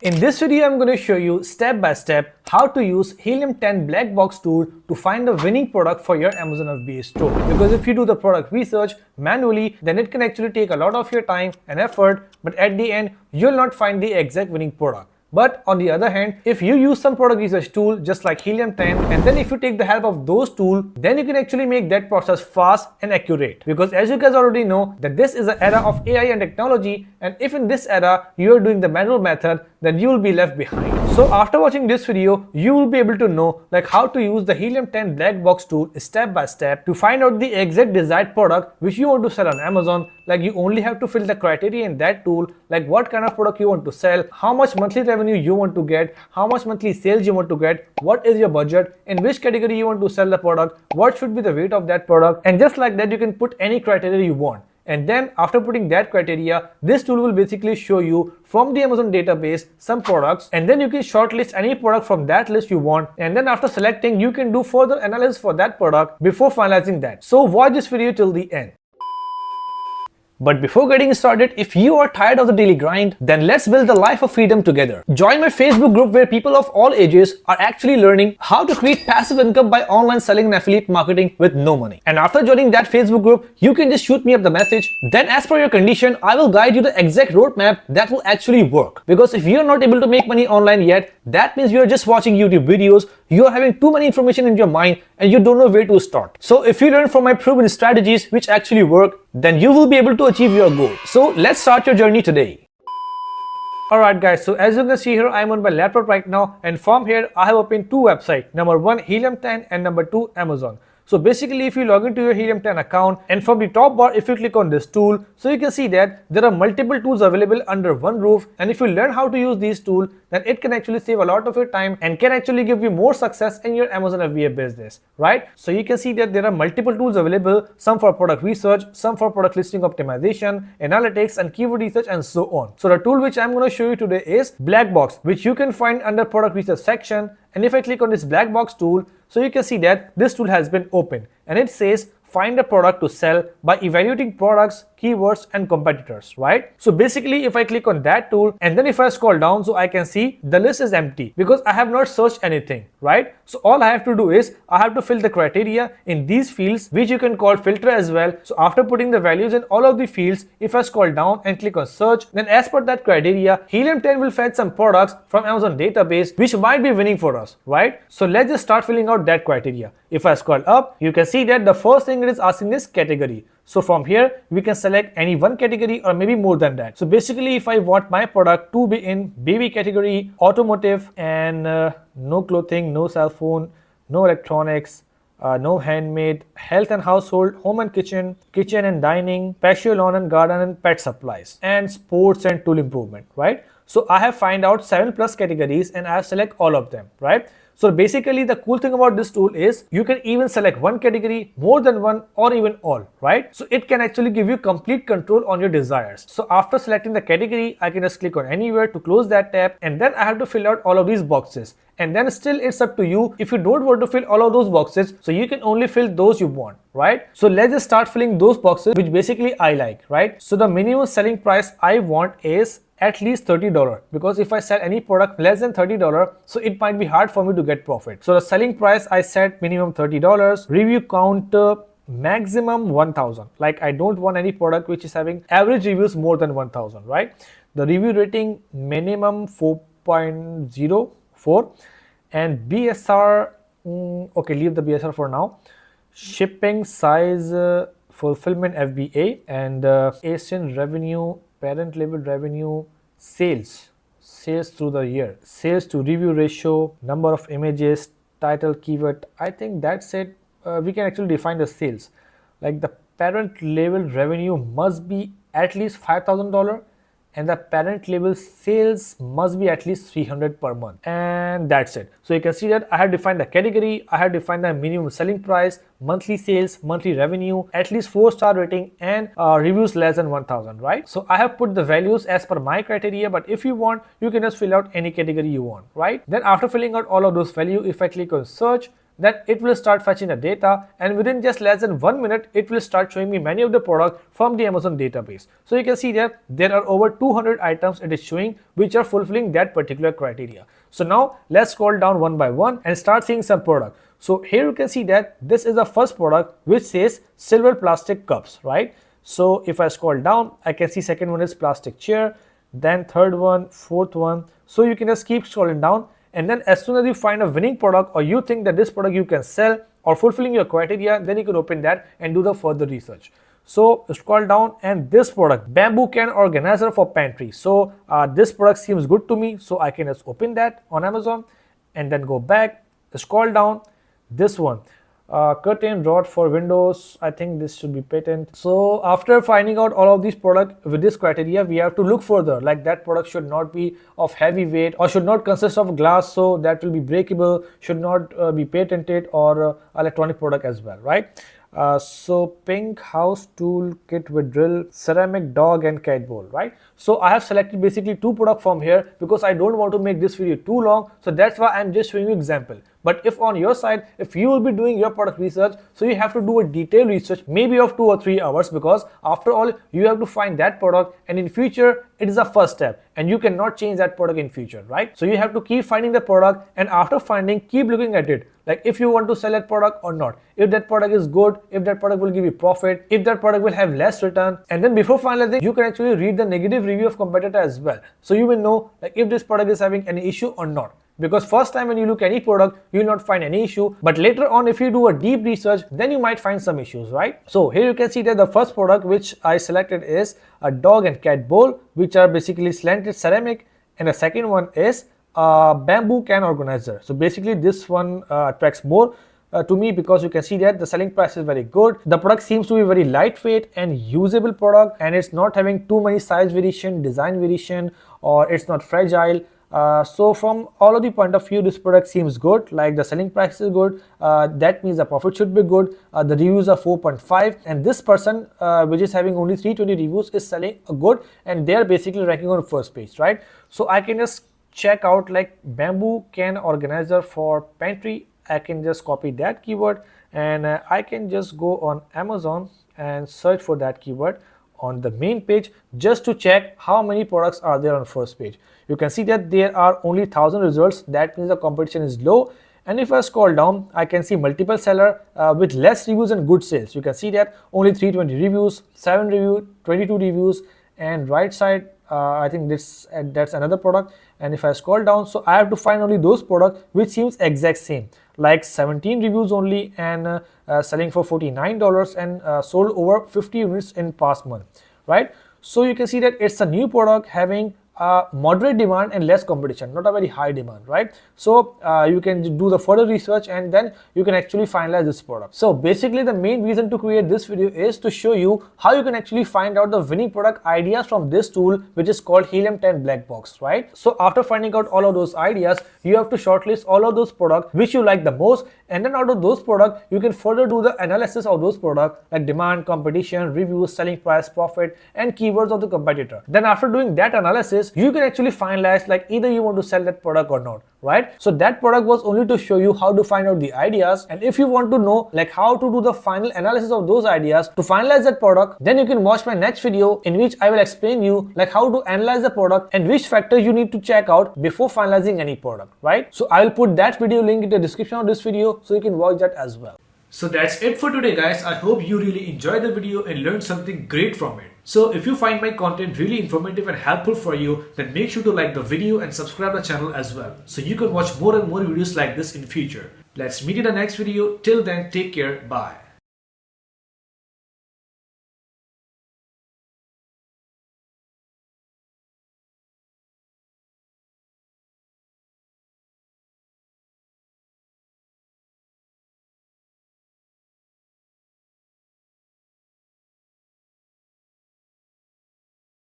In this video, I'm going to show you step by step how to use Helium10 black box tool to find the winning product for your Amazon FBA store. Because if you do the product research manually, then it can actually take a lot of your time and effort, but at the end, you'll not find the exact winning product. But on the other hand, if you use some product research tool just like Helium10, and then if you take the help of those tools, then you can actually make that process fast and accurate. Because as you guys already know that this is an era of AI and technology, and if in this era you are doing the manual method, then you will be left behind. So after watching this video, you will be able to know like how to use the Helium10 black box tool step by step to find out the exact desired product which you want to sell on Amazon. Like you only have to fill the criteria in that tool, like what kind of product you want to sell, how much monthly revenue you want to get, how much monthly sales you want to get, what is your budget, in which category you want to sell the product, what should be the weight of that product, and just like that you can put any criteria you want. And then after putting that criteria, this tool will basically show you from the Amazon database some products, and then you can shortlist any product from that list you want, and then after selecting you can do further analysis for that product before finalizing that. So watch this video till the end. But before getting started, if you are tired of the daily grind, then let's build the life of freedom together. Join my Facebook group where people of all ages are actually learning how to create passive income by online selling and affiliate marketing with no money. And after joining that Facebook group, you can just shoot me up the message. Then as per your condition, I will guide you the exact roadmap that will actually work. Because if you are not able to make money online yet, that means you are just watching YouTube videos, you are having too many information in your mind and you don't know where to start. So if you learn from my proven strategies which actually work, then you will be able to achieve your goal. So let's start your journey today. Alright guys, so as you can see here, I'm on my laptop right now, and from here I have opened two websites. Number one, Helium10, and number two, Amazon. So basically if you log into your Helium10 account, and from the top bar if you click on this tool, so you can see that there are multiple tools available under one roof, and if you learn how to use these tools, then it can actually save a lot of your time and can actually give you more success in your Amazon FBA business, right? So you can see that there are multiple tools available, some for product research, some for product listing optimization, analytics and keyword research, and so on. So the tool which I'm going to show you today is Black Box, which you can find under product research section. And if I click on this Black Box tool, so you can see that this tool has been opened and it says find a product to sell by evaluating products, keywords and competitors, right? So basically if I click on that tool and then if I scroll down, so I can see the list is empty because I have not searched anything, right? So all I have to do is I have to fill the criteria in these fields, which you can call filter as well. So after putting the values in all of the fields, if I scroll down and click on search, then as per that criteria, Helium10 will fetch some products from Amazon database which might be winning for us, right? So let's just start filling out that criteria. If I scroll up, you can see that the first thing it is asking is category. So from here, we can select any one category or maybe more than that. So basically, if I want my product to be in baby category, automotive, and no clothing, no cell phone, no electronics, no handmade, health and household, home and kitchen, kitchen and dining, patio, lawn and garden, and pet supplies, and sports and tool improvement, right? So I have find out 7+ categories and I have select all of them, right? So basically the cool thing about this tool is you can even select one category, more than one, or even all, right? So it can actually give you complete control on your desires. So after selecting the category, I can just click on anywhere to close that tab, and then I have to fill out all of these boxes. And then still it's up to you if you don't want to fill all of those boxes, so you can only fill those you want, right? So let's just start filling those boxes which basically I like, right? So the minimum selling price I want is at least $30, because if I sell any product less than $30, so it might be hard for me to get profit. So the selling price I set minimum $30, review count maximum 1000. Like I don't want any product which is having average reviews more than 1000, right? The review rating minimum 4.04, and BSR, okay, leave the BSR for now. Shipping size, fulfillment FBA, and ASIN revenue, parent label revenue, sales through the year, sales to review ratio, number of images, title, keyword. I think that's it. We can actually define the sales. Like the parent label revenue must be at least $5,000 and the parent label sales must be at least 300 per month, and that's it. So you can see that I have defined the category, I have defined the minimum selling price, monthly sales, monthly revenue, at least 4-star rating, and reviews less than 1000, right? So I have put the values as per my criteria, but if you want, you can just fill out any category you want, right? Then after filling out all of those values, if I click on search, then it will start fetching the data, and within just less than 1 minute, it will start showing me many of the products from the Amazon database. So you can see that there are over 200 items it is showing which are fulfilling that particular criteria. So now let's scroll down one by one and start seeing some product. So here you can see that this is the first product which says silver plastic cups, right? So if I scroll down, I can see second one is plastic chair, then third one, fourth one. So you can just keep scrolling down, and then as soon as you find a winning product or you think that this product you can sell or fulfilling your criteria, then you can open that and do the further research. So scroll down, and this product, bamboo can organizer for pantry. So this product seems good to me, so I can just open that on Amazon and then go back, scroll down. This one, curtain rod for windows, I think this should be patent. So after finding out all of these products with this criteria, we have to look further, like that product should not be of heavy weight or should not consist of glass, so that will be breakable, should not be patented, or electronic product as well, right? So pink house tool kit with drill, ceramic dog and cat bowl, right? So I have selected basically two products from here because I don't want to make this video too long, so that's why I'm just showing you example. But if on your side, if you will be doing your product research, so you have to do a detailed research, maybe of 2 or 3 hours, because after all, you have to find that product, and in future, it is a first step, and you cannot change that product in future, right? So you have to keep finding the product, and after finding, keep looking at it, like if you want to sell that product or not, if that product is good, if that product will give you profit, if that product will have less return, and then before finalizing, you can actually read the negative review of competitor as well, so you will know like if this product is having any issue or not. Because first time when you look any product, you will not find any issue, but later on if you do a deep research, then you might find some issues, right? So here you can see that the first product which I selected is a dog and cat bowl, which are basically slanted ceramic, and the second one is a bamboo can organizer. So basically this one attracts more to me because you can see that the selling price is very good. The product seems to be very lightweight and usable product, and it's not having too many size variation, design variation, or it's not fragile. So from all of the point of view, this product seems good, like the selling price is good, that means the profit should be good. The reviews are 4.5, and this person which is having only 320 reviews is selling good, and they are basically ranking on first page, right? So I can just check out like bamboo can organizer for pantry. I can just copy that keyword, and I can just go on Amazon and search for that keyword on the main page just to check how many products are there on first page. You can see that there are only 1000 results, that means the competition is low. And if I scroll down, I can see multiple seller with less reviews and good sales. You can see that only 320 reviews, 7 reviews, 22 reviews, and right side I think that's another product. And if I scroll down, so I have to find only those products which seems exact same, like 17 reviews only, and selling for $49 and sold over 50 units in past month, right? So you can see that it's a new product having moderate demand and less competition, not a very high demand, right? So you can do the further research and then you can actually finalize this product. So basically the main reason to create this video is to show you how you can actually find out the winning product ideas from this tool, which is called Helium10 Black Box, right? So after finding out all of those ideas, you have to shortlist all of those products which you like the most, and then out of those products you can further do the analysis of those products like demand, competition, reviews, selling price, profit, and keywords of the competitor. Then after doing that analysis, you can actually finalize like either you want to sell that product or not, right? So that product was only to show you how to find out the ideas, and if you want to know like how to do the final analysis of those ideas to finalize that product, then you can watch my next video in which I will explain you like how to analyze the product and which factors you need to check out before finalizing any product, right? So I will put that video link in the description of this video so you can watch that as well. So that's it for today, guys. I hope you really enjoyed the video and learned something great from it. So if you find my content really informative and helpful for you, then make sure to like the video and subscribe the channel as well, so you can watch more and more videos like this in future. Let's meet in the next video. Till then, take care. Bye.